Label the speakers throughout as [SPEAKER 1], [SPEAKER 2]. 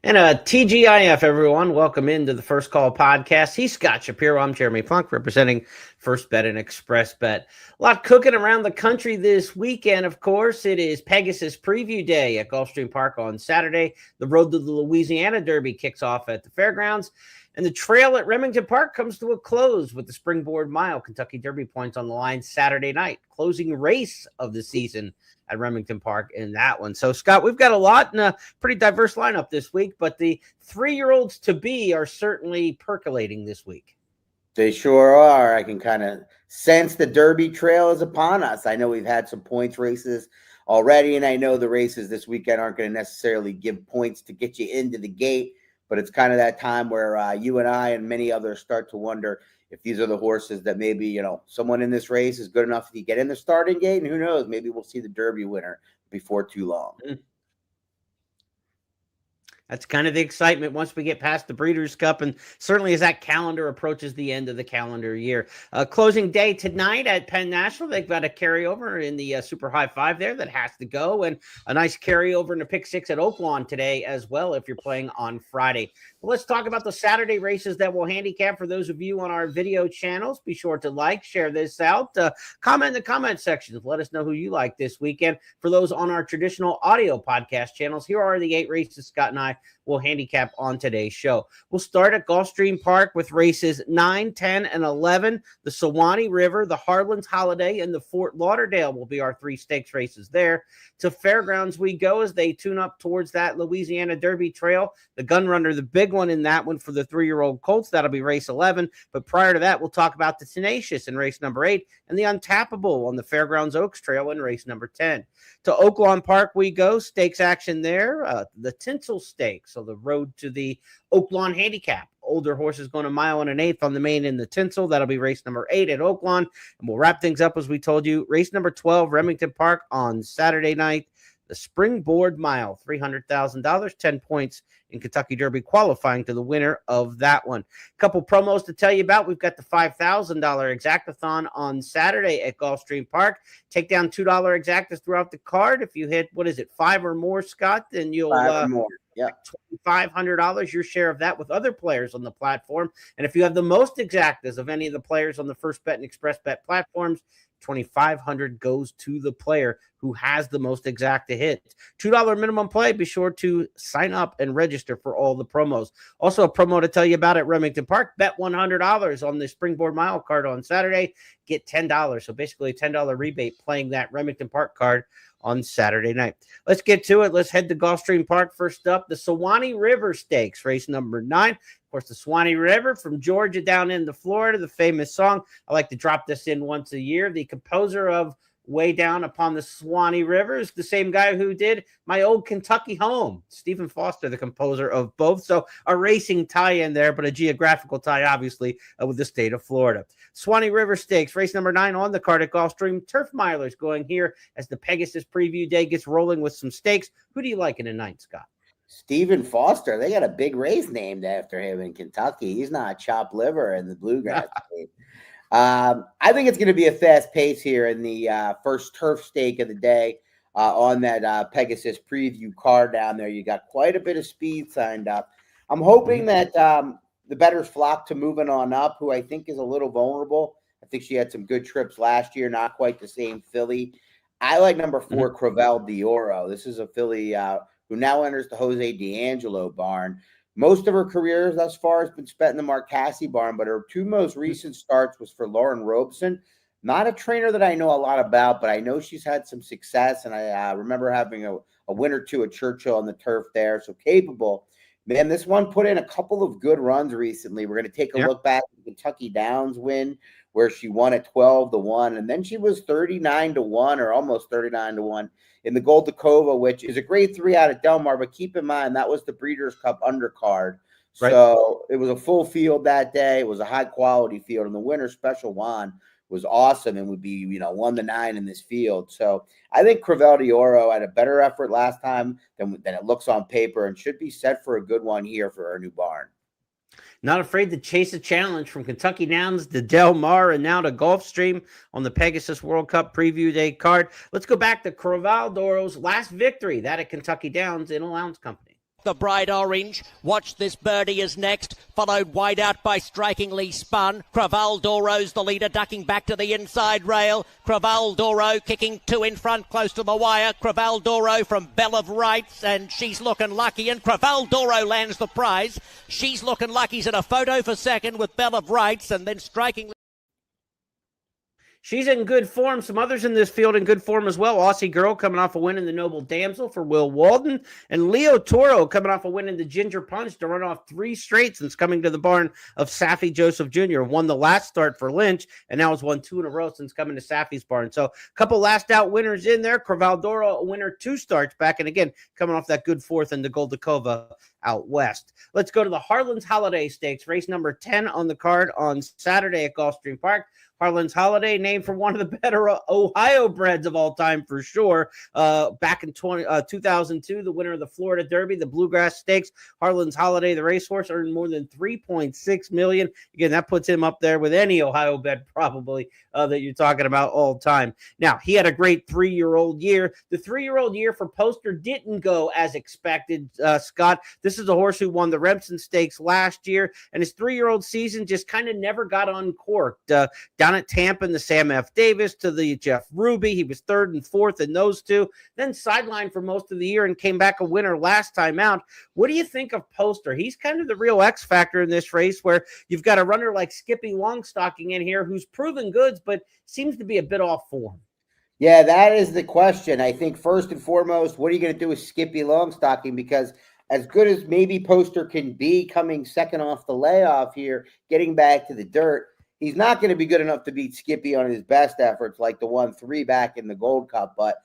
[SPEAKER 1] And TGIF, everyone. Welcome into the First Call podcast. He's Scott Shapiro. I'm Jeremy Plonk, representing First Bet and Express Bet. A lot cooking around the country this weekend, of course. It is Pegasus Preview Day at Gulfstream Park on Saturday. The Road to the Louisiana Derby kicks off at the fairgrounds. And the trail at Remington Park comes to a close with the Springboard Mile Kentucky Derby points on the line Saturday night. Closing race of the season at Remington Park in that one. So, Scott, we've got a lot and a pretty diverse lineup this week, but the 3-year-olds to be are certainly percolating this week.
[SPEAKER 2] They sure are. I can kind of sense the Derby trail is upon us. I know we've had some points races already, and I know the races this weekend aren't going to necessarily give points to get you into the gate, but it's kind of that time where you and I and many others start to wonder if these are the horses that maybe, someone in this race is good enough to get in the starting gate, and who knows, maybe we'll see the Derby winner before too long.
[SPEAKER 1] That's kind of the excitement once we get past the Breeders' Cup, and certainly as that calendar approaches the end of the calendar year. Closing day tonight at Penn National. They've got a carryover in the Super High Five there that has to go, and a nice carryover in the Pick Six at Oaklawn today as well if you're playing on Friday. Well, let's talk about the Saturday races that we'll handicap for those of you on our video channels. Be sure to like, share this out, comment in the comment sections. Let us know who you like this weekend. For those on our traditional audio podcast channels, here are the 8 races Scott and I will handicap on today's show. We'll start at Gulfstream Park with races 9, 10, and 11. The Suwannee River, the Harlan's Holiday, and the Fort Lauderdale will be our 3 stakes races there. To fairgrounds we go as they tune up towards that Louisiana Derby trail. The Gun Runner, the big one in that one for the 3-year-old colts. That'll be race 11. But prior to that, we'll talk about the Tenacious in race number 8 and the Untappable on the Fairgrounds Oaks Trail in race number 10. To Oaklawn Park we go. Stakes action there. The Tinsel Stakes. So the road to the Oaklawn Handicap. Older horses going a mile and an eighth on the main in the Tinsel. That'll be race number 8 at Oaklawn. And we'll wrap things up as we told you. Race number 12, Remington Park on Saturday night. The Springboard Mile, $300,000, 10 points in Kentucky Derby, qualifying to the winner of that one. A couple promos to tell you about. We've got the $5,000 Exactathon on Saturday at Gulfstream Park. Take down $2 exactas throughout the card. If you hit, 5 or more, Scott, then you'll
[SPEAKER 2] 5 or more. Yeah,
[SPEAKER 1] $2,500, your share of that with other players on the platform. And if you have the most exactas of any of the players on the First Bet and Express Bet platforms, $2,500 goes to the player who has the most exacta hits. $2 minimum play. Be sure to sign up and register for all the promos. Also, a promo to tell you about at Remington Park. Bet $100 on the Springboard Mile card on Saturday. Get $10. So basically a $10 rebate playing that Remington Park card on Saturday night. Let's get to it. Let's head to Gulfstream Park. First up, the Suwannee River Stakes, race number 9. Of course, the Suwannee River from Georgia down into Florida, the famous song. I like to drop this in once a year. The composer of Way Down Upon the Suwannee River is the same guy who did My Old Kentucky Home. Stephen Foster, the composer of both. So a racing tie in there, but a geographical tie, obviously, with the state of Florida. Suwannee River Stakes, race number 9 on the card at Gulfstream. Turf Milers going here as the Pegasus Preview Day gets rolling with some stakes. Who do you like in the 9th, Scott?
[SPEAKER 2] Stephen Foster. They got a big race named after him in Kentucky. He's not chopped liver in the bluegrass state. I think it's going to be a fast pace here in the first turf stake of the day on that Pegasus Preview card down there. You got quite a bit of speed signed up. I'm hoping that the bettors flock to Moving On Up, who I think is a little vulnerable. I think she had some good trips last year, not quite the same filly. I like number 4, Crevel d'Oro. This is a filly who now enters the Jose D'Angelo barn. Most of her career thus far has been spent in the Marcassi barn, but her 2 most recent starts was for Lauren Robeson. Not a trainer that I know a lot about, but I know she's had some success, and I remember having a win or 2 at Churchill on the turf there, so capable. Man, this one put in a couple of good runs recently. We're going to take a look back at the Kentucky Downs win, where she won at 12-1, and then she was 39-1 or almost 39-1 in the Gold Dakova, which is a grade 3 out of Del Mar, but keep in mind that was the Breeders' Cup undercard. Right. So it was a full field that day. It was a high-quality field, and the winner, Special Juan, was awesome and would be, 1-9 in this field. So I think Crevel d'Oro had a better effort last time than it looks on paper and should be set for a good one here for her new barn.
[SPEAKER 1] Not afraid to chase a challenge from Kentucky Downs to Del Mar and now to Gulfstream on the Pegasus World Cup Preview Day card. Let's go back to Crevel d'Oro's last victory, that at Kentucky Downs in Allowance Company.
[SPEAKER 3] the bright orange. Watch This Birdie is next, followed wide out by Strikingly Spun. Craval Doro's the leader, ducking back to the inside rail. Craval Doro kicking 2 in front, close to the wire. Craval Doro from Bell of Rights, and she's looking lucky, and Craval Doro lands the prize. She's looking lucky's in a photo for second with Bell of Rights, and then Strikingly.
[SPEAKER 1] She's in good form. Some others in this field in good form as well. Aussie Girl coming off a win in the Noble Damsel for Will Walden. And Leo Toro coming off a win in the Ginger Punch to run off 3 straight since coming to the barn of Saffy Joseph Jr. Won the last start for Lynch, and now has won 2 in a row since coming to Saffy's barn. So a couple last out winners in there. Cravaldoro, a winner 2 starts back, and again, coming off that good 4th in the Goldacova out west. Let's go to the Harlan's Holiday Stakes, race number 10 on the card on Saturday at Gulfstream Park. Harlan's Holiday, named for one of the better Ohio breds of all time for sure. Back in 2002, the winner of the Florida Derby, the Bluegrass Stakes, Harlan's Holiday, the racehorse, earned more than $3.6 million. Again, that puts him up there with any Ohio bred probably that you're talking about all time. Now, he had a great 3-year-old year. The 3-year-old year for Poster didn't go as expected, Scott. This is a horse who won the Remsen Stakes last year, and his 3-year-old season just kind of never got uncorked. Down at Tampa in the Sam F. Davis to the Jeff Ruby. He was 3rd and 4th in those 2. Then sidelined for most of the year and came back a winner last time out. What do you think of Poster? He's kind of the real X factor in this race, where you've got a runner like Skippy Longstocking in here who's proven goods, but seems to be a bit off form.
[SPEAKER 2] Yeah, that is the question. I think first and foremost, what are you going to do with Skippy Longstocking? Because as good as maybe Poster can be coming second off the layoff here, getting back to the dirt, he's not going to be good enough to beat Skippy on his best efforts like the 1-3 back in the Gold Cup. But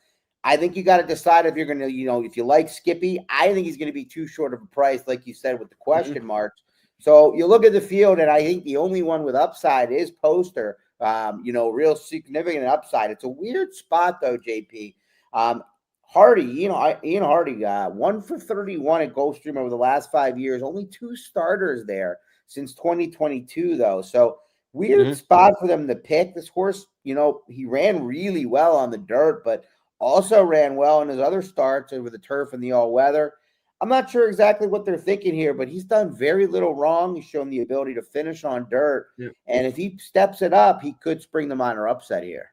[SPEAKER 2] I think you got to decide if you're going to, if you like Skippy. I think he's going to be too short of a price, like you said, with the question marks. So you look at the field, and I think the only one with upside is Poster. Real significant upside. It's a weird spot, though, JP. Hardy, Ian Hardy got 1 for 31 at Gulfstream over the last 5 years. Only 2 starters there since 2022, though. So weird spot for them to pick. This horse, he ran really well on the dirt, but also ran well in his other starts over the turf and the all-weather. I'm not sure exactly what they're thinking here, but he's done very little wrong. He's shown the ability to finish on dirt. Yeah. And if he steps it up, he could spring the minor upset here.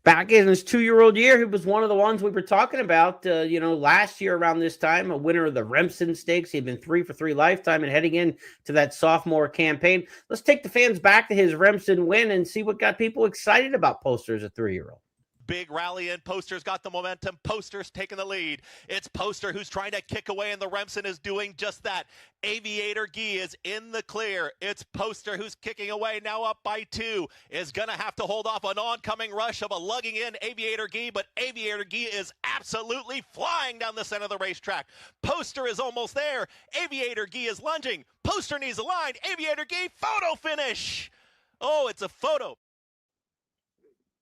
[SPEAKER 1] Back in his 2-year-old year, he was one of the ones we were talking about, last year around this time, a winner of the Remsen Stakes. He'd been 3 for 3 lifetime and heading into that sophomore campaign. Let's take the fans back to his Remsen win and see what got people excited about Poster as a 3-year-old.
[SPEAKER 4] Big rally in. Poster's got the momentum. Poster's taking the lead. It's Poster who's trying to kick away, and the Remsen is doing just that. Aviator Guy is in the clear. It's Poster who's kicking away, now up by 2. Is going to have to hold off an oncoming rush of a lugging in Aviator Guy, but Aviator Guy is absolutely flying down the center of the racetrack. Poster is almost there. Aviator Guy is lunging. Poster needs a line. Aviator Guy, photo finish. Oh, it's a photo.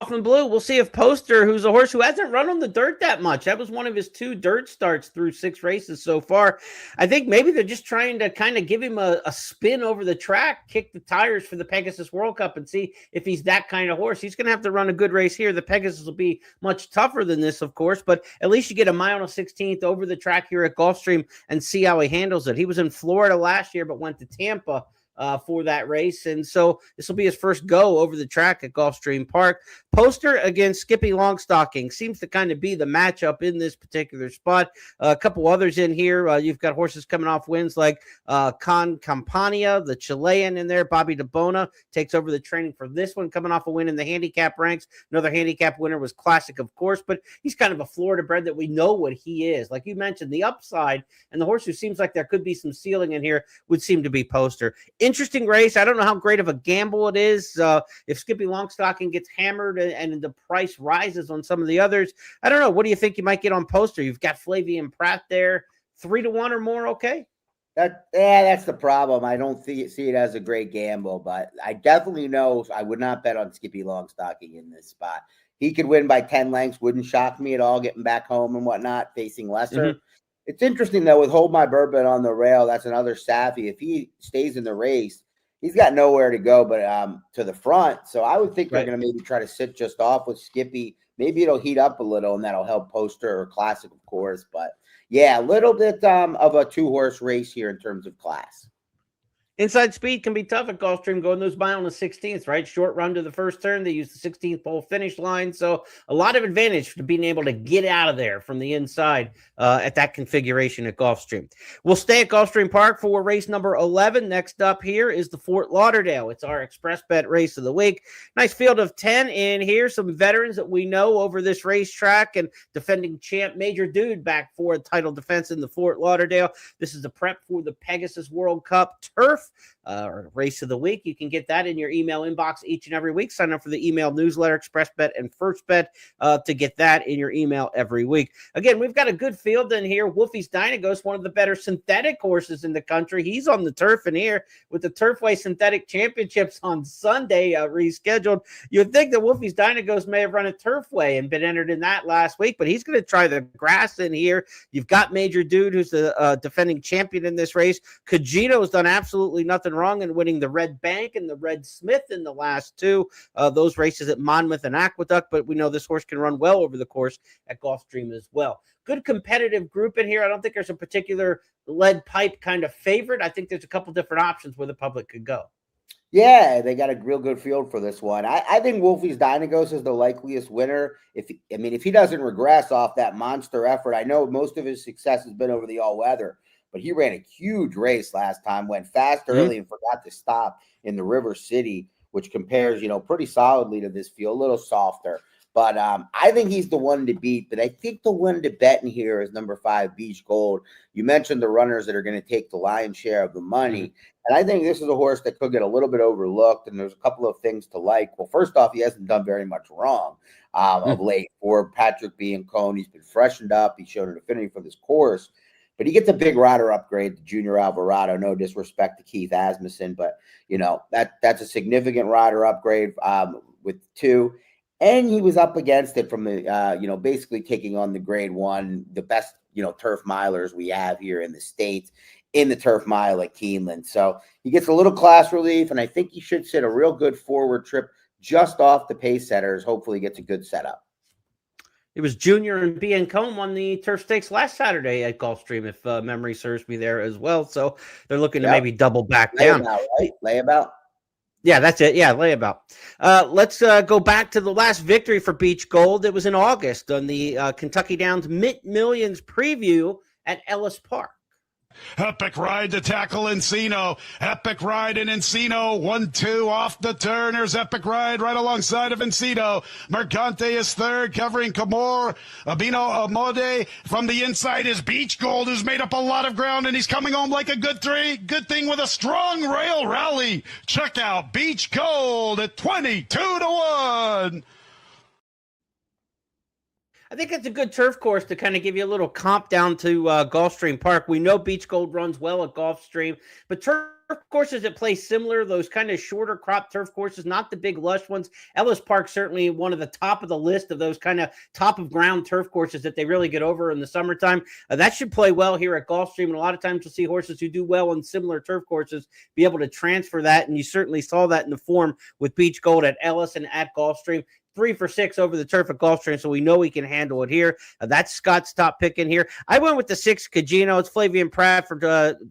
[SPEAKER 1] In blue, we'll see if Poster, who's a horse who hasn't run on the dirt that much, that was one of his 2 dirt starts through 6 races so far. I think maybe they're just trying to kind of give him a spin over the track, kick the tires for the Pegasus World Cup, and see if he's that kind of horse. He's going to have to run a good race here. The Pegasus will be much tougher than this, of course, but at least you get a mile and a 16th over the track here at Gulfstream and see how he handles it. He was in Florida last year, but went to Tampa for that race. And so this will be his first go over the track at Gulfstream Park. Poster against Skippy Longstocking seems to kind of be the matchup in this particular spot. A couple others in here. You've got horses coming off wins like Con Campania, the Chilean in there. Bobby DeBona takes over the training for this one, coming off a win in the handicap ranks. Another handicap winner was Classic, of course, but he's kind of a Florida bred that we know what he is. Like you mentioned, the upside and the horse who seems like there could be some ceiling in here would seem to be Poster. Interesting race. I don't know how great of a gamble it is. If Skippy Longstocking gets hammered and the price rises on some of the others, I don't know. What do you think you might get on Poster? You've got Flavian Pratt there, 3-1 or more. Okay.
[SPEAKER 2] That's the problem. I don't see it as a great gamble, but I definitely know I would not bet on Skippy Longstocking in this spot. He could win by 10 lengths. Wouldn't shock me at all, getting back home and whatnot, facing lesser. It's interesting, though, with Hold My Bourbon on the rail, that's another Saffy. If he stays in the race, he's got nowhere to go but to the front. So I would think they're going to maybe try to sit just off with Skippy. Maybe it'll heat up a little, and that'll help Poster or Classic, of course. But, Yeah, a little bit of a 2-horse race here in terms of class.
[SPEAKER 1] Inside speed can be tough at Gulfstream going those by on the 16th, right? Short run to the first turn. They use the 16th pole finish line. So a lot of advantage to being able to get out of there from the inside at that configuration at Gulfstream. We'll stay at Gulfstream Park for race number 11. Next up here is the Fort Lauderdale. It's our express bet race of the week. Nice field of 10 in here. Some veterans that we know over this racetrack, and defending champ Major Dude back for a title defense in the Fort Lauderdale. This is the prep for the Pegasus World Cup Turf. Or race of the week. You can get that in your email inbox each and every week. Sign up for the email newsletter, Express Bet and First Bet, to get that in your email every week. Again, we've got a good field in here. Wolfie's Dynagos, one of the better synthetic horses in the country. He's on the turf in here with the Turfway Synthetic Championships on Sunday rescheduled. You'd think that Wolfie's Dynagos may have run a Turfway and been entered in that last week, but he's going to try the grass in here. You've got Major Dude, who's the defending champion in this race. Cagino's done absolutely nothing wrong in winning the Red Bank and the Red Smith in the last two. Those races at Monmouth and Aqueduct, but we know this horse can run well over the course at Gulfstream as well. Good competitive group in here. I don't think there's a particular lead pipe kind of favorite. I think there's a couple different options where the public could go.
[SPEAKER 2] Yeah, they got a real good field for this one. I think Wolfie's Dynagos is the likeliest winner. If he doesn't regress off that monster effort, I know most of his success has been over the all-weather, but he ran a huge race last time, went fast early and forgot to stop in the River City, which compares, pretty solidly to this field, a little softer. But I think he's the one to beat. But I think the one to bet in here is number 5, Beach Gold. You mentioned the runners that are going to take the lion's share of the money. And I think this is a horse that could get a little bit overlooked. And there's a couple of things to like. Well, first off, he hasn't done very much wrong of late. For Patrick Biancone, he's been freshened up. He showed an affinity for this course. But he gets a big rider upgrade to Junior Alvarado. No disrespect to Keith Asmussen, but, that's a significant rider upgrade with 2. And he was up against it from the, basically taking on the grade 1, the best, turf milers we have here in the States in the turf mile at Keeneland. So he gets a little class relief, and I think he should sit a real good forward trip just off the pace setters. Hopefully gets a good setup.
[SPEAKER 1] It was Junior and Biancone won the turf stakes last Saturday at Gulfstream, if memory serves me there as well. So they're looking to maybe double back down.
[SPEAKER 2] Layabout, right? Layabout.
[SPEAKER 1] Yeah, that's it. Yeah, layabout. Let's go back to the last victory for Beach Gold. It was in August on the Kentucky Downs Millions preview at Ellis Park.
[SPEAKER 5] Epic ride to tackle Encino. Epic ride in Encino. 1-2 off the turn. There's Epic ride right alongside of Encino. Mercante is third, covering Camor. Abino Amode from the inside is Beach Gold, who's made up a lot of ground, and he's coming home like a good 3. Good thing with a strong rail rally. Check out Beach Gold at 22-1.
[SPEAKER 1] I think it's a good turf course to kind of give you a little comp down to Gulfstream Park. We know Beach Gold runs well at Gulfstream, but turf courses that play similar, those kind of shorter crop turf courses, not the big lush ones. Ellis Park certainly one of the top of the list of those kind of top of ground turf courses that they really get over in the summertime. That should play well here at Gulfstream, and a lot of times you'll see horses who do well on similar turf courses be able to transfer that, and you certainly saw that in the form with Beach Gold at Ellis and at Gulfstream. 3 for 6 over the turf at Gulfstream, so we know we can handle it here. That's Scott's top pick in here. I went with the 6, Cagino. It's Flavian Pratt for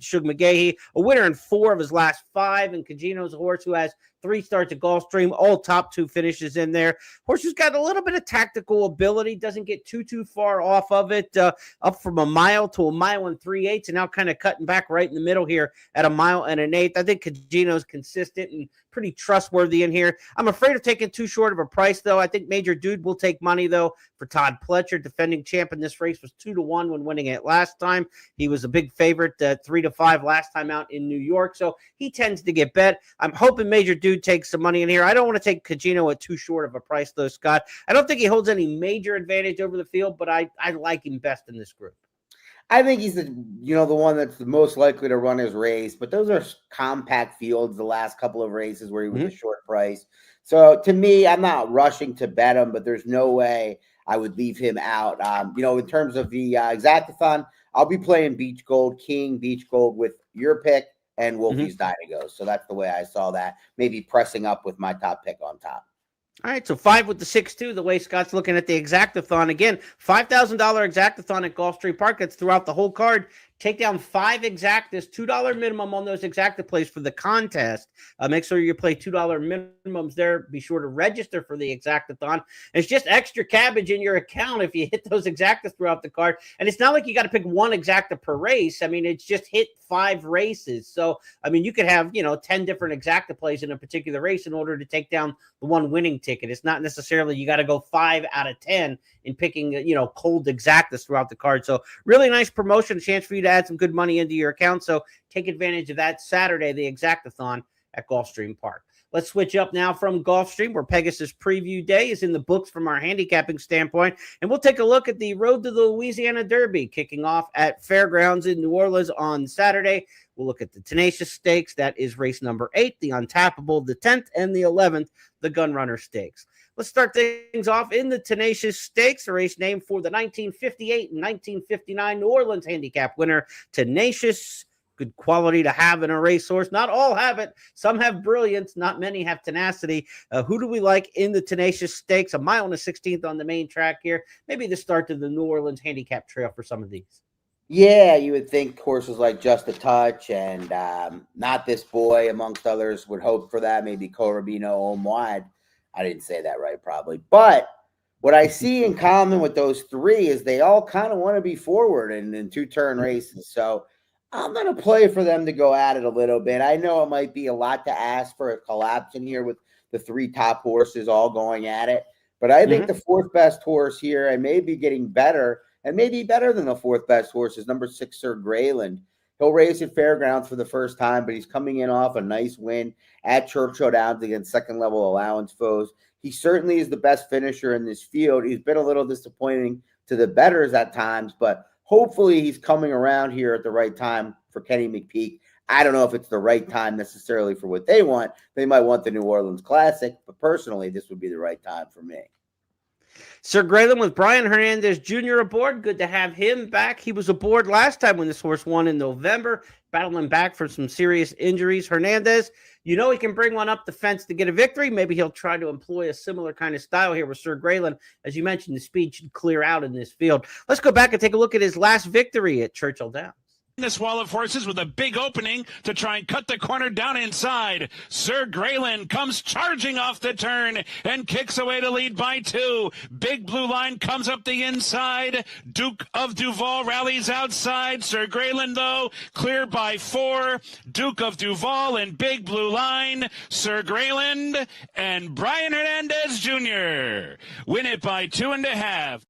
[SPEAKER 1] Shug McGahee, a winner in 4 of his last 5, and Cagino's a horse who has 3 starts at Gulfstream, all top 2 finishes in there. Horse who's got a little bit of tactical ability, doesn't get too far off of it, up from a mile to a mile and 3/8, and now kind of cutting back right in the middle here at a mile and an 1/8. I think Cagino's consistent and pretty trustworthy in here. I'm afraid of taking too short of a price, though. I think Major Dude will take money, though, for Todd Pletcher. Defending champ in this race was 2-1 when winning it last time. He was a big favorite, 3-5 last time out in New York, so he tends to get bet. I'm hoping Major Dude takes some money in here. I don't want to take Cagino at too short of a price, though, Scott. I don't think he holds any major advantage over the field, but I like him best in this group.
[SPEAKER 2] I think he's the one that's the most likely to run his race, but those are compact fields the last couple of races where he was a short price. So to me, I'm not rushing to bet him, but there's no way I would leave him out. In terms of the exactathon, I'll be playing Beach Gold, King, Beach Gold with your pick and Wolfie's Dynagos. So that's the way I saw that, maybe pressing up with my top pick on top.
[SPEAKER 1] All right, so 5 with the 6-2, the way Scott's looking at the exactathon. Again, $5,000 exactathon at Gulfstream Park. That's throughout the whole card. Take down 5 exactas, $2 minimum on those exacta plays for the contest. Make sure you play $2 minimums there. Be sure to register for the exactathon. It's just extra cabbage in your account if you hit those exactas throughout the card. And it's not like you got to pick one exacta per race. I mean, it's just hit 5 races. So, I mean, you could have, 10 different exacta plays in a particular race in order to take down the one winning ticket. It's not necessarily you got to go 5 out of 10 in picking, cold exactas throughout the card. So really nice promotion, a chance for you to add some good money into your account. So take advantage of that Saturday, the exactathon at Gulfstream Park. Let's switch up now from Gulfstream, where Pegasus Preview Day is in the books from our handicapping standpoint. And we'll take a look at the Road to the Louisiana Derby kicking off at Fairgrounds in New Orleans on Saturday. We'll look at the Tenacious Stakes. That is race number 8, the Untappable, the 10th, and the 11th, the Gunrunner Stakes. Let's start things off in the Tenacious Stakes, a race named for the 1958 and 1959 New Orleans handicap winner, Tenacious. Good quality to have in a racehorse. Not all have it. Some have brilliance. Not many have tenacity. Who do we like in the Tenacious Stakes? A mile and a 16th on the main track here. Maybe the start to the New Orleans handicap trail for some of these.
[SPEAKER 2] Yeah, you would think horses like Just a Touch and Not This Boy, amongst others, would hope for that. Maybe Corabino, Home Wide. I didn't say that right, probably. But what I see in common with those three is they all kind of want to be forward in two-turn races. So I'm going to play for them to go at it a little bit. I know it might be a lot to ask for a collapse in here with the 3 top horses all going at it. But I think the 4th best horse here, and maybe getting better, and maybe better than the 4th best horse, is number 6, Sir Greyland. He'll race at Fairgrounds for the first time, but he's coming in off a nice win at Churchill Downs against second-level allowance foes. He certainly is the best finisher in this field. He's been a little disappointing to the bettors at times, but hopefully he's coming around here at the right time for Kenny McPeak. I don't know if it's the right time necessarily for what they want. They might want the New Orleans Classic, but personally, this would be the right time for me.
[SPEAKER 1] Sir Greyland with Brian Hernandez Jr. aboard. Good to have him back. He was aboard last time when this horse won in November, battling back from some serious injuries. Hernandez, he can bring one up the fence to get a victory. Maybe he'll try to employ a similar kind of style here with Sir Greyland. As you mentioned, the speed should clear out in this field. Let's go back and take a look at his last victory at Churchill Downs.
[SPEAKER 5] This wall of horses with a big opening to try and cut the corner down inside. Sir Greyland comes charging off the turn and kicks away to lead by 2. Big Blue Line comes up the inside. Duke of Duval rallies outside. Sir Greyland, though, clear by 4. Duke of Duval and Big Blue Line. Sir Greyland and Brian Hernandez Jr. win it by 2.5.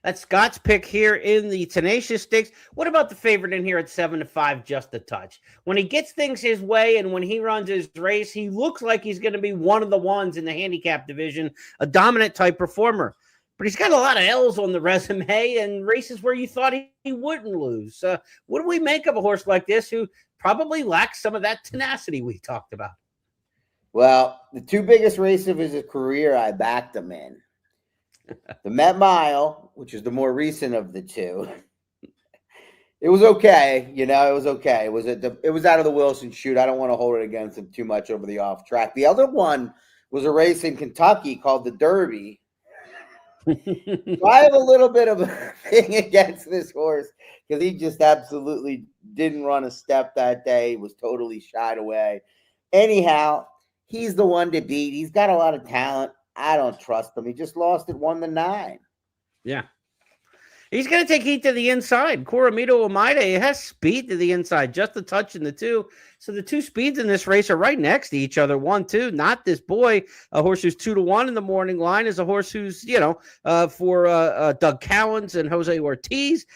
[SPEAKER 1] That's Scott's pick here in the Tenacious Stakes. What about the favorite in here at 7-5, Just a Touch? When he gets things his way and when he runs his race, he looks like he's going to be one of the ones in the handicap division, a dominant type performer. But he's got a lot of L's on the resume and races where you thought he wouldn't lose. What do we make of a horse like this who probably lacks some of that tenacity we talked about?
[SPEAKER 2] Well, the 2 biggest races of his career, I backed him in. The Met Mile, which is the more recent of the 2, it was okay. It was okay. It was out of the Wilson chute. I don't want to hold it against him too much over the off track. The other one was a race in Kentucky called the Derby. So I have a little bit of a thing against this horse because he just absolutely didn't run a step that day. He was totally shied away. Anyhow, he's the one to beat. He's got a lot of talent. I don't trust him. He just lost at 1-9.
[SPEAKER 1] Yeah. He's going to take heat to the inside. Coromito Omaide has speed to the inside, just a touch in the 2. So the 2 speeds in this race are right next to each other. 1-2. Not This Boy, a horse who's 2-1 in the morning line, is a horse who's, for Doug Cowens and Jose Ortiz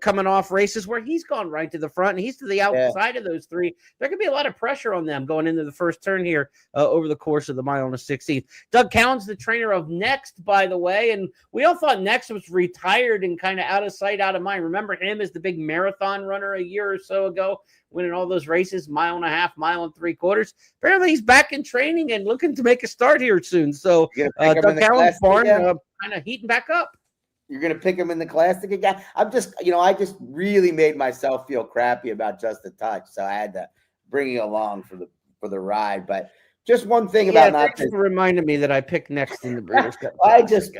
[SPEAKER 1] coming off races where he's gone right to the front and he's to the outside of those 3. There could be a lot of pressure on them going into the first turn here over the course of the mile and a 16th. Doug Cowens, the trainer of Next, by the way, and we all thought Next was retired and kind of out of sight, out of mind. Remember him as the big marathon runner a year or so ago, winning all those races, 1.5 miles, 1 3/4. Apparently he's back in training and looking to make a start here soon. So Doug Cowens' barn kind of heating back up.
[SPEAKER 2] You're going to pick him in the Classic again? I just really made myself feel crappy about Just a Touch, so I had to bring you along for the ride. But just one thing about not
[SPEAKER 1] thanks for reminding me that I picked next in the Breeders' Cup.
[SPEAKER 2] I just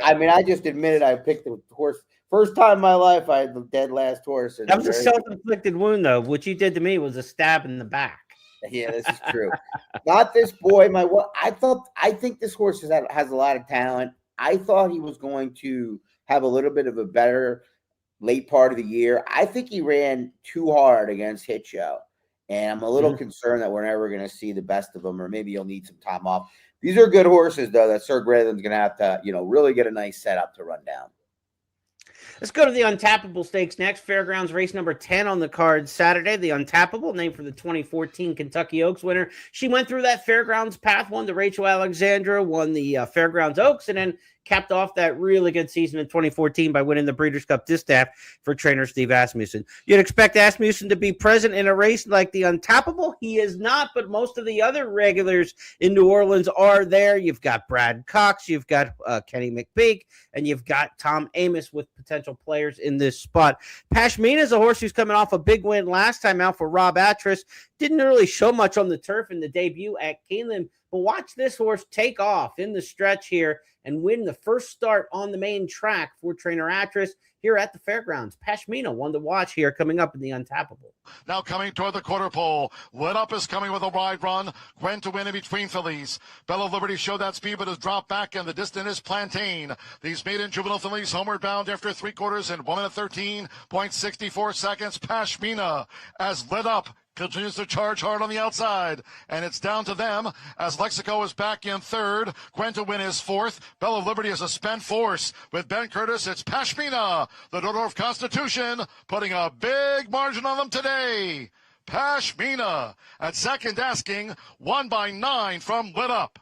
[SPEAKER 2] admitted I picked the horse. First time in my life, I had the dead last horse.
[SPEAKER 1] That was a self-inflicted wound, though. What you did to me was a stab in the back.
[SPEAKER 2] Yeah, this is true. Not this boy. I think this horse has a lot of talent. I thought he was going to have a little bit of a better late part of the year. I think he ran too hard against Hit Show. And I'm a little concerned that we're never going to see the best of them, or maybe you'll need some time off. These are good horses, though, that Sir Gratham's going to have to, really get a nice setup to run down.
[SPEAKER 1] Let's go to the Untappable Stakes next. Fairgrounds race number 10 on the card Saturday. The Untappable, named for the 2014 Kentucky Oaks winner. She went through that Fairgrounds path, won the Rachel Alexandra, won the Fairgrounds Oaks, and then capped off that really good season in 2014 by winning the Breeders' Cup Distaff for trainer Steve Asmussen. You'd expect Asmussen to be present in a race like the Untappable. He is not, but most of the other regulars in New Orleans are there. You've got Brad Cox, you've got Kenny McPeak, and you've got Tom Amos with potential players in this spot. Pashmina is a horse who's coming off a big win last time out for Rob Atras. Didn't really show much on the turf in the debut at Keeneland, but watch this horse take off in the stretch here and win the first start on the main track for trainer Atras here at the Fairgrounds. Pashmina, one to watch here coming up in the Untappable.
[SPEAKER 5] Now coming toward the quarter pole. Lit Up is coming with a wide run. Gwen to win in between fillies. Bell of Liberty showed that speed, but has dropped back, and the distant is Plantain. These maiden juvenile fillies homeward bound after 3 quarters in 1 minute 13.64 seconds. Pashmina as Lit Up continues to charge hard on the outside, and it's down to them as Lexico is back in third. Gwen to win is fourth. Bell of Liberty is a spent force. With Ben Curtis, it's Pashmina, the daughter of Constitution, putting a big margin on them today. Pashmina at second asking, won by 9 from Lit Up.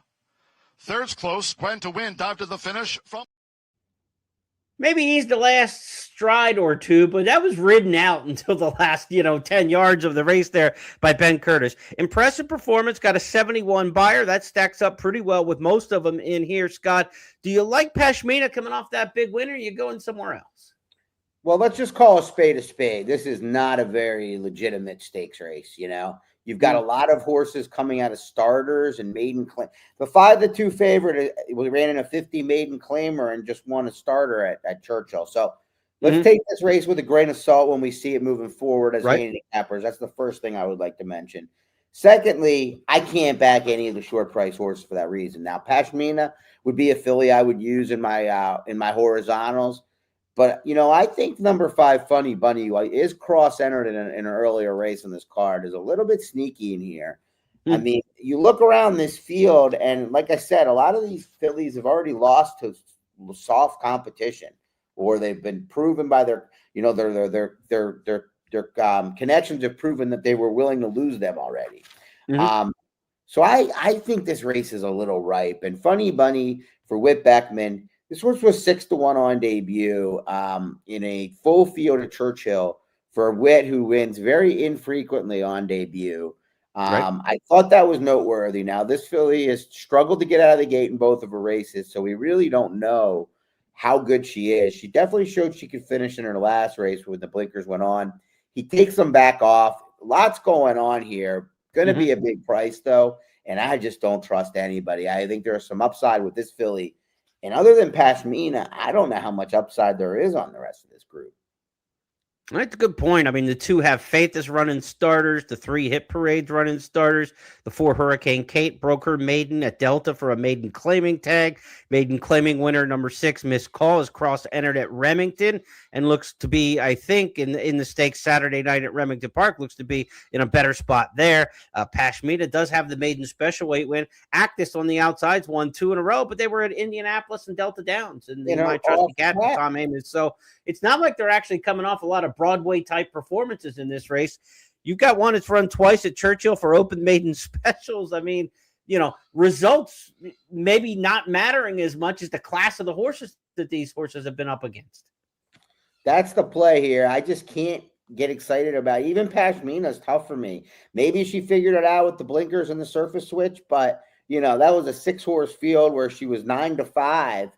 [SPEAKER 5] Third's close. Gwen to win dived to the finish from...
[SPEAKER 1] Maybe he's the last stride or two, but that was ridden out until the last, 10 yards of the race there by Ben Curtis. Impressive performance, got a 71 buyer. That stacks up pretty well with most of them in here. Scott, do you like Pashmina coming off that big win, or are you going somewhere else?
[SPEAKER 2] Well, let's just call a spade a spade. This is not a very legitimate stakes race, You've got a lot of horses coming out of starters and maiden claim. The 5-2 favorite ran in a 50 maiden claimer and just won a starter at Churchill. So let's take this race with a grain of salt when we see it moving forward as handicappers. That's the first thing I would like to mention. Secondly, I can't back any of the short price horses for that reason. Now, Pashmina would be a filly I would use in my horizontals. But, I think number 5, Funny Bunny, is cross-entered in an earlier race on this card, is a little bit sneaky in here. I mean, you look around this field, and like I said, a lot of these fillies have already lost to soft competition, or they've been proven by their connections have proven that they were willing to lose them already. So I think this race is a little ripe. And Funny Bunny for Whit Beckman, this horse was 6-1 on debut in a full field at Churchill for Whit, who wins very infrequently on debut. I thought that was noteworthy. Now, this filly has struggled to get out of the gate in both of her races, so we really don't know how good she is. She definitely showed she could finish in her last race when the blinkers went on. He takes them back off. Lots going on here. Going to be a big price, though, and I just don't trust anybody. I think there's some upside with this filly. And other than Pashmina, I don't know how much upside there is on the rest of this group.
[SPEAKER 1] That's a good point. I mean, the 2 Have Faith is running starters. The 3 Hit Parade's running starters. The 4 Hurricane Kate broke her maiden at Delta for a maiden claiming tag. Maiden claiming winner number 6, Miss Call, is cross-entered at Remington and looks to be, I think, in the stakes Saturday night at Remington Park, looks to be in a better spot there. Pashmina does have the maiden special weight win. Actus on the outsides won 2 in a row, but they were at Indianapolis and Delta Downs. And my trusty captain, Tom Amos. So it's not like they're actually coming off a lot of Broadway-type performances in this race. You've got one that's run twice at Churchill for open maiden specials. I mean, results maybe not mattering as much as the class of the horses that these horses have been up against.
[SPEAKER 2] That's the play here. I just can't get excited about it. Even Pashmina is tough for me. Maybe she figured it out with the blinkers and the surface switch, but, that was a 6-horse field where she was 9-5.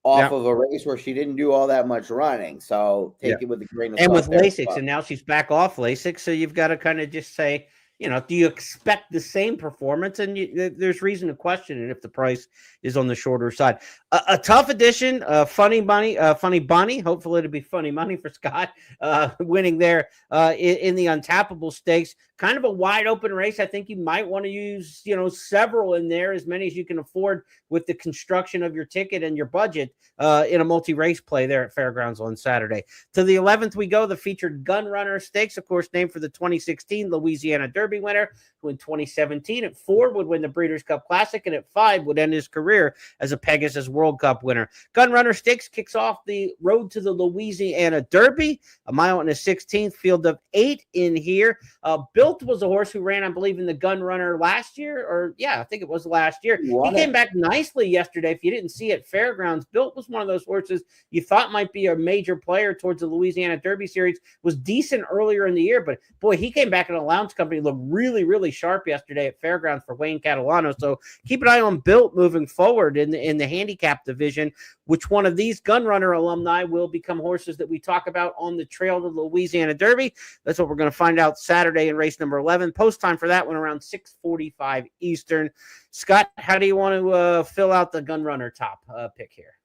[SPEAKER 2] Off of a race where she didn't do all that much running. So take it with a grain of salt.
[SPEAKER 1] And with Lasix, and now she's back off Lasix. So you've got to kind of just say, do you expect the same performance? And there's reason to question it if the price is on the shorter side. A tough addition, funny money, funny bunny. Hopefully it'll be funny money for Scott, winning there in the untappable stakes. Kind of a wide open race. I think you might want to use, several in there, as many as you can afford with the construction of your ticket and your budget in a multi-race play there at Fairgrounds on Saturday. To the 11th we go, the featured Gun Runner Stakes, of course, named for the 2016 Louisiana Derby winner, who in 2017 at 4 would win the Breeders' Cup Classic, and at 5 would end his career as a Pegasus World Cup winner. Gun Runner Stakes kicks off the road to the Louisiana Derby, a mile and a 16th, field of 8 in here. Built was a horse who ran, I believe, in the Gun Runner last year, or I think it was last year. He came back nicely yesterday. If you didn't see it, Fairgrounds, Built was one of those horses you thought might be a major player towards the Louisiana Derby series. Was decent earlier in the year, but boy, he came back in a lounge company, looked really, really sharp yesterday at Fairgrounds for Wayne Catalano. So keep an eye on Built moving forward in the handicap division. Which one of these Gun Runner alumni will become horses that we talk about on the trail to the Louisiana Derby? That's what we're going to find out Saturday in race number 11. Post time for that one around 6:45 Eastern. Scott, how do you want to fill out the Gun Runner top pick here?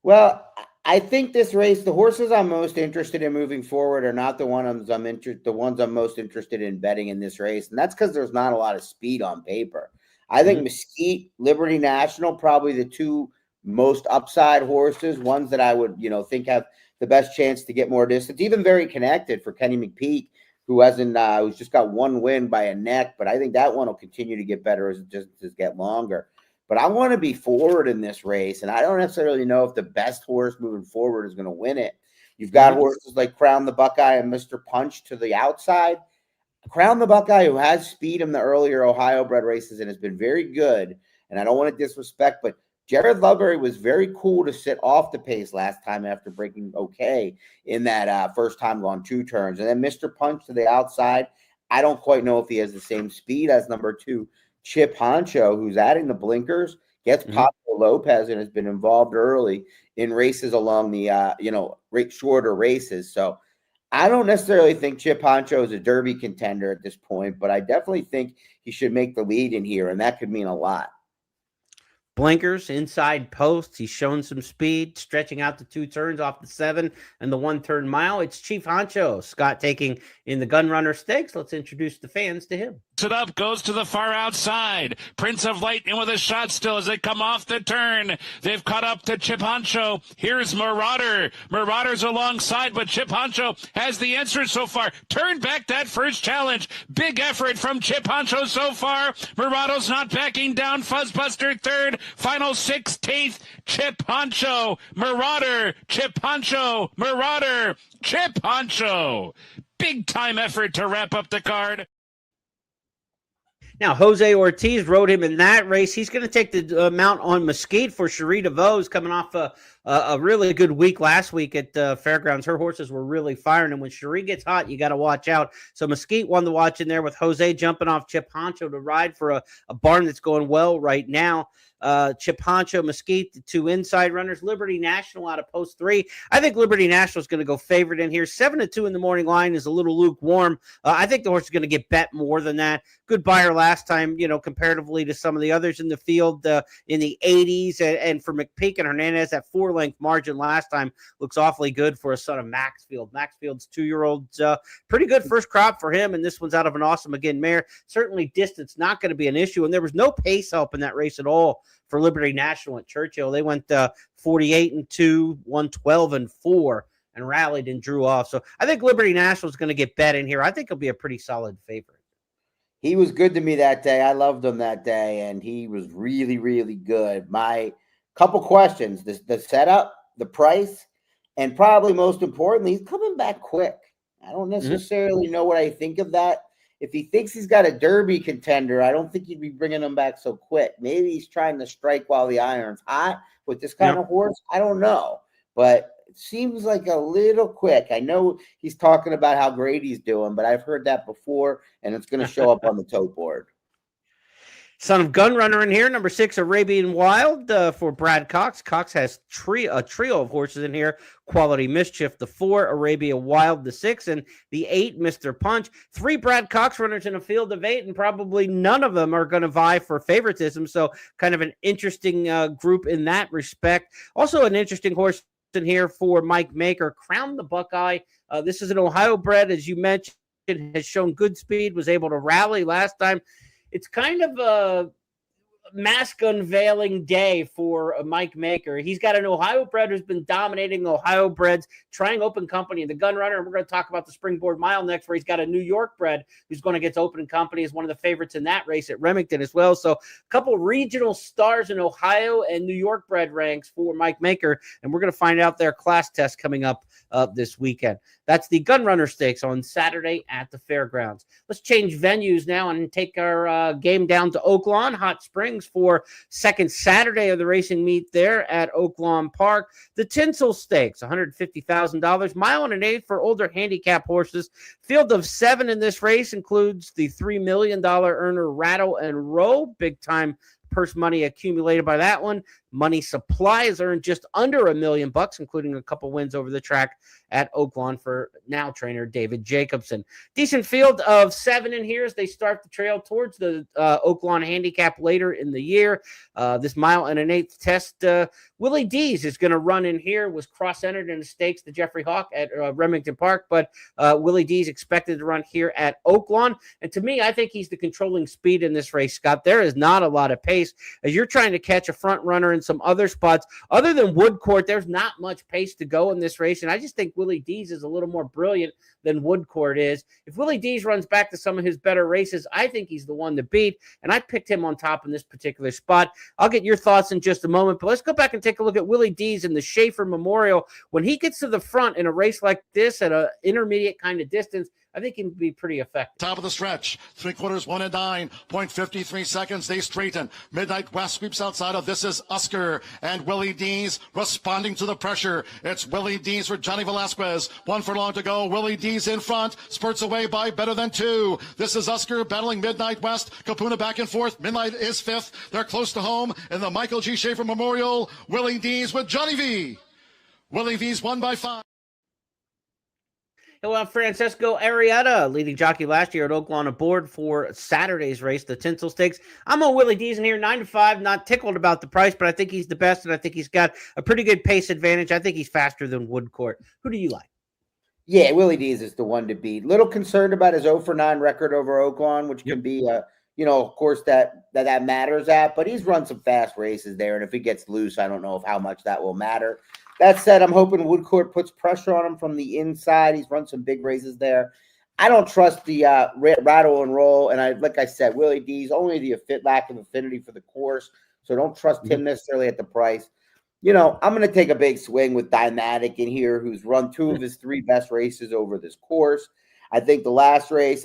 [SPEAKER 2] Well, I think this race, the horses I'm most interested in moving forward are not the ones I'm most interested in betting in this race, and that's because there's not a lot of speed on paper. I think Mesquite, Liberty National, probably the two most upside horses, ones that I would, think have the best chance to get more distance. Even Very Connected for Kenny McPeak, who's just got one win by a neck, but I think that one will continue to get better as the distances get longer. But I want to be forward in this race, and I don't necessarily know if the best horse moving forward is going to win it. You've got horses like Crown the Buckeye and Mr. Punch to the outside. Crown the Buckeye, who has speed in the earlier Ohio bred races and has been very good, and I don't want to disrespect, but Jared Loveberry was very cool to sit off the pace last time after breaking okay in that first time going 2 turns. And then Mr. Punch to the outside, I don't quite know if he has the same speed as number 2, Chip Honcho, who's adding the blinkers, gets Pablo Lopez and has been involved early in races along the, shorter races. So I don't necessarily think Chip Honcho is a Derby contender at this point, but I definitely think he should make the lead in here, and that could mean a lot.
[SPEAKER 1] Blinkers, inside posts. He's shown some speed, stretching out the 2 turns off the 7 and the 1-turn mile. It's Chief Honcho, Scott taking in the Gun Runner Stakes. Let's introduce the fans to him.
[SPEAKER 5] It up, goes to the far outside. Prince of Light in with a shot still as they come off the turn. They've caught up to Chip Honcho. Here's Marauder. Marauder's alongside, but Chip Honcho has the answer so far. Turn back that first challenge. Big effort from Chip Honcho so far. Marauder's not backing down. Fuzzbuster third. Final 16th. Chip Honcho. Marauder. Chip Honcho. Marauder. Chip Honcho. Big time effort to wrap up the card.
[SPEAKER 1] Now, Jose Ortiz rode him in that race. He's going to take the mount on Mesquite for Cherie DeVos, coming off a really good week last week at Fairgrounds. Her horses were really firing, and when Cherie gets hot, you got to watch out. So Mesquite won the watch in there with Jose jumping off Chip Honcho to ride for a barn that's going well right now. Chip Honcho, Mesquite, the 2 inside runners. Liberty National out of post 3. I think Liberty National is going to go favorite in here. 7-2 in the morning line is a little lukewarm. I think the horse is going to get bet more than that. Good buyer last time, comparatively to some of the others in the field in the 80s. And for McPeak and Hernandez, that 4-length margin last time looks awfully good for a son of Maxfield. Maxfield's 2-year-old, pretty good first crop for him. And this one's out of an Awesome Again mare. Certainly distance not going to be an issue. And there was no pace help in that race at all for Liberty National at Churchill. They went 48-2, 112-4, and rallied and drew off. So I think Liberty National is going to get bet in here. I think he'll be a pretty solid favorite.
[SPEAKER 2] He was good to me that day. I loved him that day, and he was really, really good. My couple questions, the setup, the price, and probably most importantly, he's coming back quick. I don't necessarily know what I think of that. If he thinks he's got a Derby contender, I don't think he'd be bringing him back so quick. Maybe he's trying to strike while the iron's hot with this kind of horse. I don't know, but it seems like a little quick. I know he's talking about how great he's doing, but I've heard that before, and it's going to show up on the tote board.
[SPEAKER 1] Son of Gun Runner in here, number 6, Arabian Wild for Brad Cox. Cox has a trio of horses in here. Quality Mischief, the 4, Arabia Wild, the 6, and the 8, Mr. Punch. 3 Brad Cox runners in a field of 8, and probably none of them are going to vie for favoritism. So kind of an interesting group in that respect. Also an interesting horse in here for Mike Maker, Crown the Buckeye. This is an Ohio bred, as you mentioned, has shown good speed, was able to rally last time. It's kind of a mask unveiling day for Mike Maker. He's got an Ohio bred who's been dominating Ohio breds, trying open company in the Gun Runner. And we're going to talk about the Springboard Mile next, where he's got a New York bred who's going to get open company as one of the favorites in that race at Remington as well. So a couple regional stars in Ohio and New York bred ranks for Mike Maker. And we're going to find out their class test coming up this weekend. That's the Gun Runner Stakes on Saturday at the fairgrounds. Let's change venues now and take our game down to Oaklawn Hot Springs for second Saturday of the racing meet there at Oaklawn Park. The Tinsel Stakes, $150,000, mile and an eighth for older handicap horses. Field of 7 in this race includes the $3 million earner Rattle and Roll. Big time purse money accumulated by that one. Money Supply has earned just under $1 million, including a couple wins over the track at Oaklawn for now trainer David Jacobson. Decent field of 7 in here as they start the trail towards the Oaklawn handicap later in the year. This mile and an eighth test, Willie Dees is going to run in here, was cross-entered in the stakes, the Jeffrey Hawk at Remington Park, but Willie Dees expected to run here at Oaklawn. And to me, I think he's the controlling speed in this race, Scott. There is not a lot of pace. As you're trying to catch a front runner in some other spots, other than Woodcourt, there's not much pace to go in this race. And I just think Willie Dees is a little more brilliant than Woodcourt is. If Willie Dees runs back to some of his better races, I think he's the one to beat. And I picked him on top in this particular spot. I'll get your thoughts in just a moment, but let's go back and take a look at Willie Dees in the Schaefer Memorial. When he gets to the front in a race like this at an intermediate kind of distance, I think he can be pretty effective.
[SPEAKER 6] Top of the stretch, 3/4, 1 and 9, 0.53 seconds. They straighten. Midnight West sweeps outside of This Is Oscar and Willie Dees responding to the pressure. It's Willie Dees for Johnny Velasquez. 1 furlong to go. Willie Dees in front, spurts away by better than 2. This is Oscar battling Midnight West. Kapuna back and forth. Midnight is 5th. They're close to home in the Michael G. Schaefer Memorial. Willie Dees with Johnny V. Willie V's won by 5.
[SPEAKER 1] Well, Francesco Arrieta, leading jockey last year at Oaklawn, aboard for Saturday's race, the Tinsel Stakes. I'm on Willie Dees in here, 9-5. Not tickled about the price, but I think he's the best, and I think he's got a pretty good pace advantage. I think he's faster than Woodcourt. Who do you like?
[SPEAKER 2] Yeah, Willie Dees is the one to beat. Little concerned about his 0-for-9 record over Oaklawn, which can be, of course, that matters at. But he's run some fast races there, and if he gets loose, I don't know how much that will matter. That said, I'm hoping Woodcourt puts pressure on him from the inside. He's run some big races there. I don't trust the Rattle and Roll, and like I said, Willie Dees, only the lack of affinity for the course, so don't trust him necessarily at the price. I'm going to take a big swing with Dymatic in here, who's run 2 of his 3 best races over this course. I think the last race,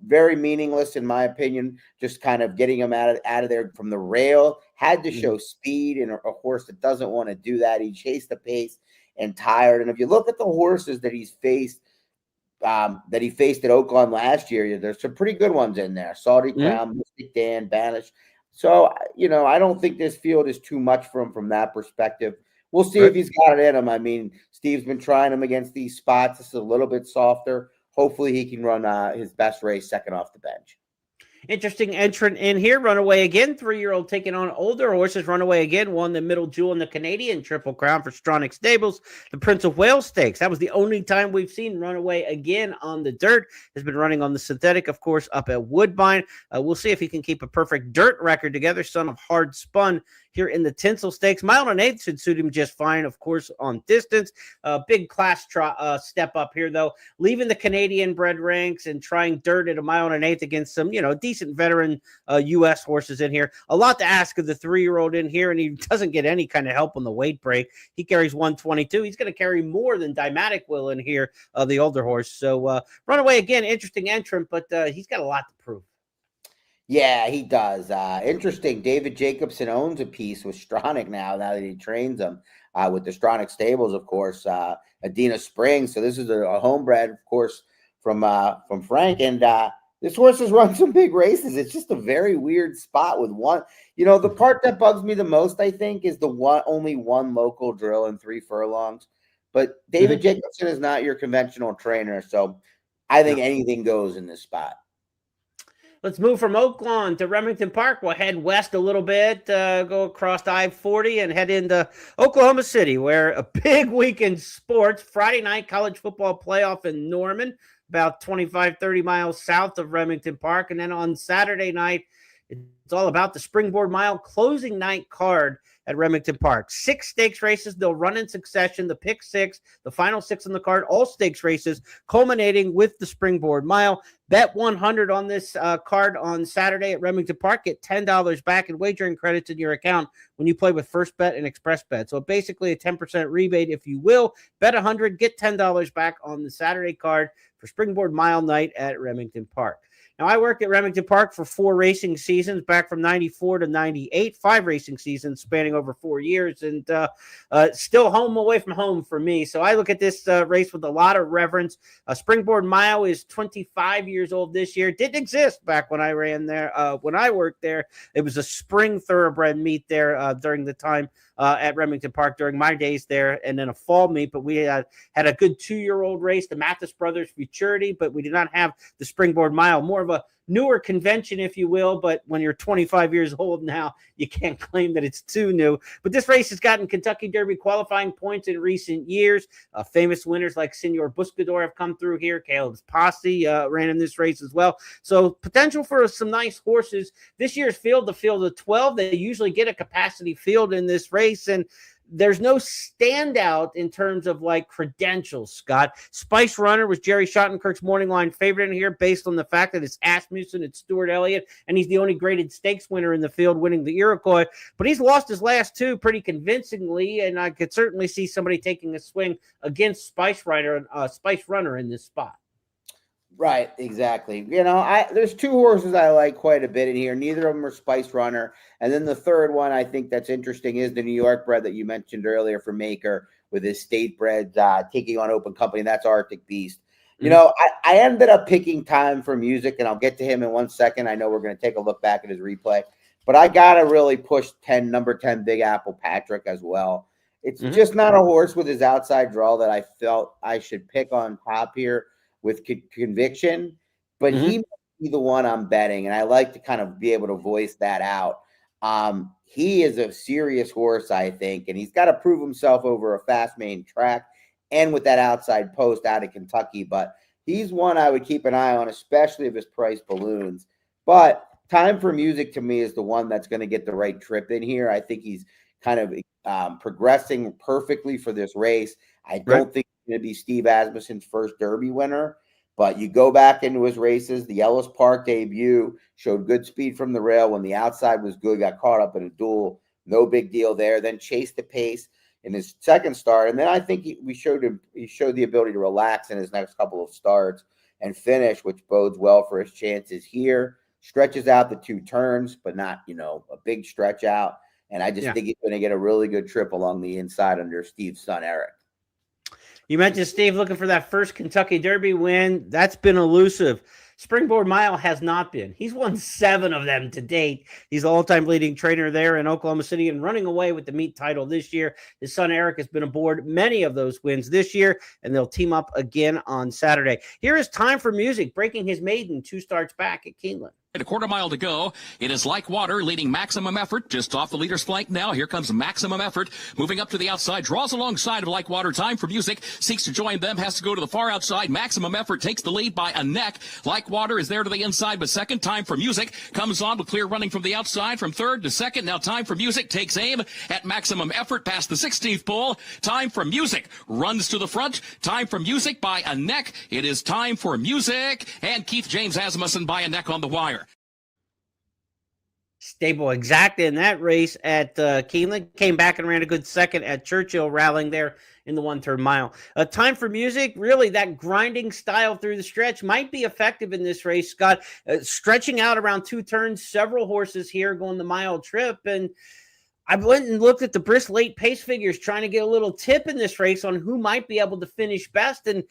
[SPEAKER 2] very meaningless in my opinion, just kind of getting him out of there from the rail. Had to show speed in a horse that doesn't want to do that. He chased the pace and tired. And if you look at the horses that he's faced, at Oaklawn last year, there's some pretty good ones in there. Saudi Crown, Mystic Dan, Banish. So, I don't think this field is too much for him from that perspective. We'll see if he's got it in him. I mean, Steve's been trying him against these spots. This is a little bit softer. Hopefully he can run his best race second off the bench.
[SPEAKER 1] Interesting entrant in here. Runaway again. 3-year-old taking on older horses. Runaway again. Won the Middle Jewel in the Canadian Triple Crown for Stronach Stables. The Prince of Wales Stakes. That was the only time we've seen Runaway again on the dirt. Has been running on the synthetic, of course, up at Woodbine. We'll see if he can keep a perfect dirt record together. Son of Hard Spun here in the Tinsel Stakes. Mile and eighth should suit him just fine, of course, on distance. Big class step up here, though. Leaving the Canadian bred ranks and trying dirt at a mile and an eighth against some, decent veteran U.S. horses in here. A lot to ask of the 3-year-old in here, and he doesn't get any kind of help on the weight break. He carries 122. He's going to carry more than Dymatic will in here, the older horse. So Runaway, again, interesting entrant, but he's got a lot to prove.
[SPEAKER 2] Yeah, he does. Interesting. David Jacobson owns a piece with Stronach now that he trains them with the Stronach Stables, of course, Adena Springs. So this is a homebred, of course, from Frank. And This horse has run some big races. It's just a very weird spot with one. The part that bugs me the most, I think, is only one local drill and 3 furlongs. But David Jacobson is not your conventional trainer, so I think anything goes in this spot.
[SPEAKER 1] Let's move from Oaklawn to Remington Park. We'll head west a little bit, go across I-40 and head into Oklahoma City, where a big week in sports. Friday night college football playoff in Norman, about 25, 30 miles south of Remington Park. And then on Saturday night, it's all about the Springboard Mile closing night card at Remington Park. 6 stakes races. They'll run in succession. The pick 6, the final 6 on the card, all stakes races, culminating with the Springboard Mile. Bet 100 on this card on Saturday at Remington Park. Get $10 back in wagering credits in your account when you play with First Bet and Express Bet. So basically a 10% rebate, if you will. Bet 100, get $10 back on the Saturday card for Springboard Mile night at Remington Park. Now, I worked at Remington Park for 4 racing seasons, back from 94 to 98, 5 racing seasons spanning over 4 years, and still home away from home for me. So I look at this race with a lot of reverence. Springboard Mile is 25 years old this year. Didn't exist back when I ran there. When I worked there, it was a spring thoroughbred meet there during the time at Remington Park during my days there, and then a fall meet. But we had a good 2-year-old race, the Mathis Brothers Futurity, but we did not have the Springboard Mile. More of a newer convention, if you will, but when you're 25 years old now, you can't claim that it's too new. But this race has gotten Kentucky Derby qualifying points in recent years. Famous winners like Senor Buscador have come through here. Caleb's Posse ran in this race as well. So potential for some nice horses. This year's field, the field of 12, they usually get a capacity field in this race, and there's no standout in terms of like credentials, Scott. Spice Runner was Jerry Schottenkirk's morning line favorite in here based on the fact that it's Asmussen, it's Stuart Elliott, and he's the only graded stakes winner in the field, winning the Iroquois. But he's lost his last 2 pretty convincingly, and I could certainly see somebody taking a swing against Spice Runner in this spot.
[SPEAKER 2] Right, exactly. There's 2 horses I like quite a bit in here. Neither of them are Spice Runner. And then the third one I think that's interesting is the New York bred that you mentioned earlier for Maker with his state bred taking on Open Company. And that's Arctic Beast. I ended up picking Time for Music, and I'll get to him in 1 second. I know we're going to take a look back at his replay. But I got to really push number 10 Big Apple Patrick as well. It's just not a horse with his outside draw that I felt I should pick on top here with conviction, but he might be the one I'm betting, and I like to kind of be able to voice that out. He is a serious horse, I think, and he's got to prove himself over a fast main track and with that outside post out of Kentucky, but he's one I would keep an eye on, especially if his price balloons. But Time for Music to me is the one that's going to get the right trip in here. I think he's kind of progressing perfectly for this race. I don't think going to be Steve Asmussen's first Derby winner, but you go back into his races. The Ellis Park debut showed good speed from the rail when the outside was good, got caught up in a duel, no big deal there, then chased the pace in his second start, and then I think he showed the ability to relax in his next couple of starts and finish, which bodes well for his chances here. Stretches out the 2 turns, but not a big stretch out, and I just think he's going to get a really good trip along the inside under Steve's son Eric.
[SPEAKER 1] You mentioned Steve looking for that first Kentucky Derby win. That's been elusive. Springboard Mile has not been. He's won 7 of them to date. He's the all-time leading trainer there in Oklahoma City and running away with the meet title this year. His son Eric has been aboard many of those wins this year, and they'll team up again on Saturday. Here is Time for Music, breaking his maiden 2 starts back at Keeneland.
[SPEAKER 7] A quarter mile to go. It is Like Water leading Maximum Effort just off the leader's flank now. Here comes Maximum Effort moving up to the outside, draws alongside of Like Water. Time for Music seeks to join them, has to go to the far outside. Maximum Effort takes the lead by a neck. Like Water is there to the inside, but second. Time for Music comes on with clear running from the outside from third to second. Now Time for Music takes aim at Maximum Effort past the 16th pole. Time for Music runs to the front. Time for Music by a neck. It is Time for Music and Keith James Asmussen by a neck on the wire.
[SPEAKER 1] Stable exactly in that race at Keeneland. Came back and ran a good second at Churchill, rallying there in the 1/3 mile. Time for Music, really that grinding style through the stretch might be effective in this race, Scott. Stretching out around 2 turns, several horses here going the mile trip. And I went and looked at the brisk late pace figures, trying to get a little tip in this race on who might be able to finish best. And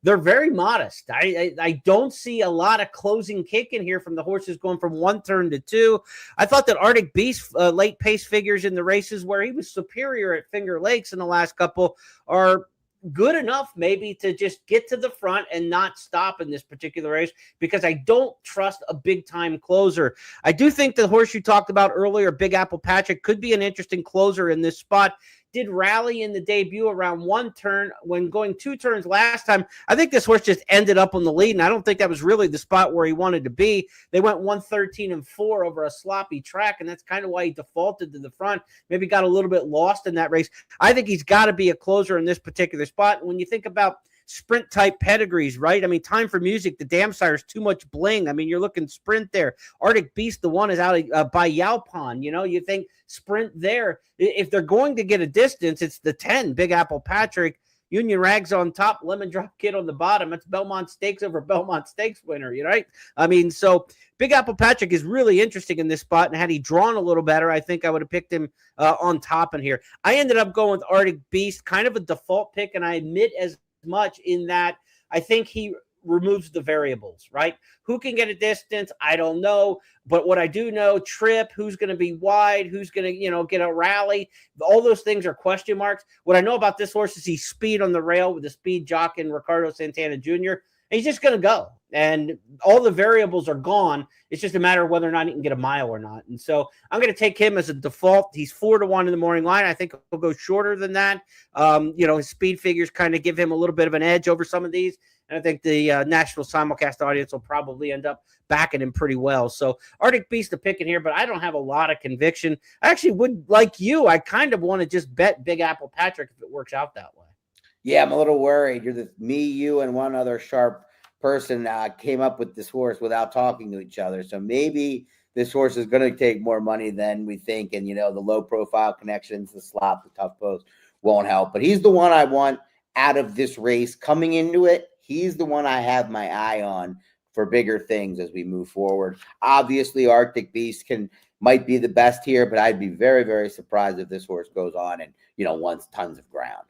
[SPEAKER 1] they're very modest. I don't see a lot of closing kick in here from the horses going from one turn to two. I thought that Arctic Beast late pace figures in the races where he was superior at Finger Lakes in the last couple are good enough maybe to just get to the front and not stop in this particular race, because I don't trust a big time closer. I do think the horse you talked about earlier, Big Apple Patrick, could be an interesting closer in this spot. Did rally in the debut around one turn when going two turns last time. I think this horse just ended up on the lead, and I don't think that was really the spot where he wanted to be. They went 113-4 over a sloppy track, and that's kind of why he defaulted to the front. Maybe got a little bit lost in that race. I think he's got to be a closer in this particular spot. And when you think about sprint type pedigrees, right? I mean, Time for Music, the Dam Sire's too much bling. I mean, you're looking sprint there. Arctic Beast, the one is out by Yalpon. You know, you think sprint there. If they're going to get a distance, it's the 10, Big Apple Patrick. Union Rags on top, Lemon Drop Kid on the bottom. It's Belmont Stakes over Belmont Stakes winner, you right? I mean, so Big Apple Patrick is really interesting in this spot, and had he drawn a little better, I think I would have picked him on top in here. I ended up going with Arctic Beast, kind of a default pick, and I admit as much in that I think he removes the variables, right? Who can get a distance? I don't know. But what I do know, trip, who's going to be wide, who's going to, get a rally, all those things are question marks. What I know about this horse is he's speed on the rail with the speed jock in Ricardo Santana Jr. He's just going to go. And all the variables are gone. It's just a matter of whether or not he can get a mile or not. And so I'm going to take him as a default. He's 4-1 in the morning line. I think he'll go shorter than that. His speed figures kind of give him a little bit of an edge over some of these. And I think the national simulcast audience will probably end up backing him pretty well. So Arctic Beast to pick in here, but I don't have a lot of conviction. I actually would, like you, I kind of want to just bet Big Apple Patrick if it works out that way.
[SPEAKER 2] Yeah, I'm a little worried. Me, you, and one other sharp person came up with this horse without talking to each other. So maybe this horse is going to take more money than we think. And, the low profile connections, the slop, the tough post won't help. But he's the one I want out of this race coming into it. He's the one I have my eye on for bigger things as we move forward. Obviously, Arctic Beast might be the best here, but I'd be very, very surprised if this horse goes on and, wants tons of ground.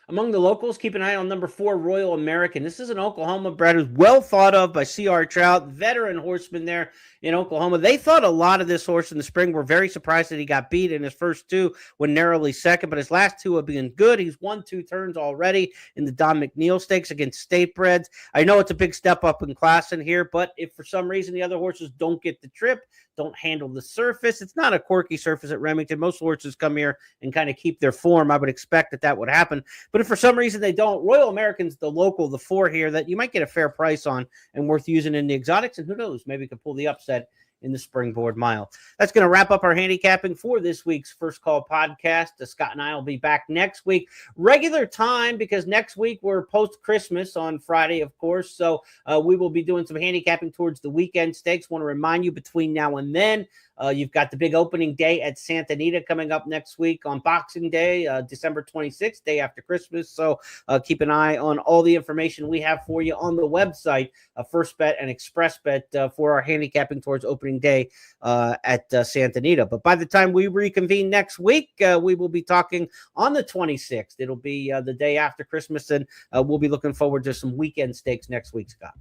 [SPEAKER 1] Among the locals, keep an eye on number 4, Royal American. This is an Oklahoma bred who's well thought of by C.R. Trout, veteran horseman there in Oklahoma. They thought a lot of this horse in the spring. Were very surprised that he got beat in his first two when narrowly second, but his last two have been good. He's won 2 turns already in the Don McNeil Stakes against State Breds. I know it's a big step up in class in here, but if for some reason the other horses don't get the trip, don't handle the surface, it's not a quirky surface at Remington. Most horses come here and kind of keep their form. I would expect that would happen. But if for some reason they don't, Royal American's the local, the 4 here that you might get a fair price on and worth using in the exotics. And who knows, maybe could pull the upset in the Springboard Mile. That's going to wrap up our handicapping for this week's First Call podcast. Scott and I will be back next week. Regular time, because next week we're post-Christmas on Friday, of course. So we will be doing some handicapping towards the weekend stakes. Want to remind you between now and then, you've got the big opening day at Santa Anita coming up next week on Boxing Day, December 26th, day after Christmas. So keep an eye on all the information we have for you on the website, First Bet and Express Bet for our handicapping towards opening day at Santa Anita. But by the time we reconvene next week, we will be talking on the 26th. It'll be the day after Christmas, and we'll be looking forward to some weekend stakes next week, Scott.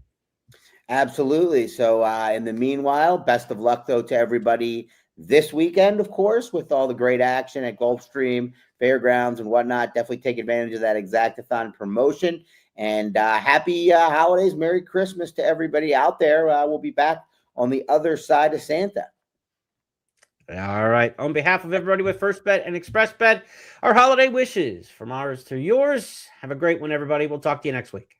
[SPEAKER 2] Absolutely. So in the meanwhile, best of luck, though, to everybody this weekend, of course, with all the great action at Gulfstream, Fairgrounds, and whatnot. Definitely take advantage of that Exactathon promotion. And happy holidays. Merry Christmas to everybody out there. We'll be back on the other side of Santa.
[SPEAKER 1] All right. On behalf of everybody with First Bet and Express Bet, our holiday wishes from ours to yours. Have a great one, everybody. We'll talk to you next week.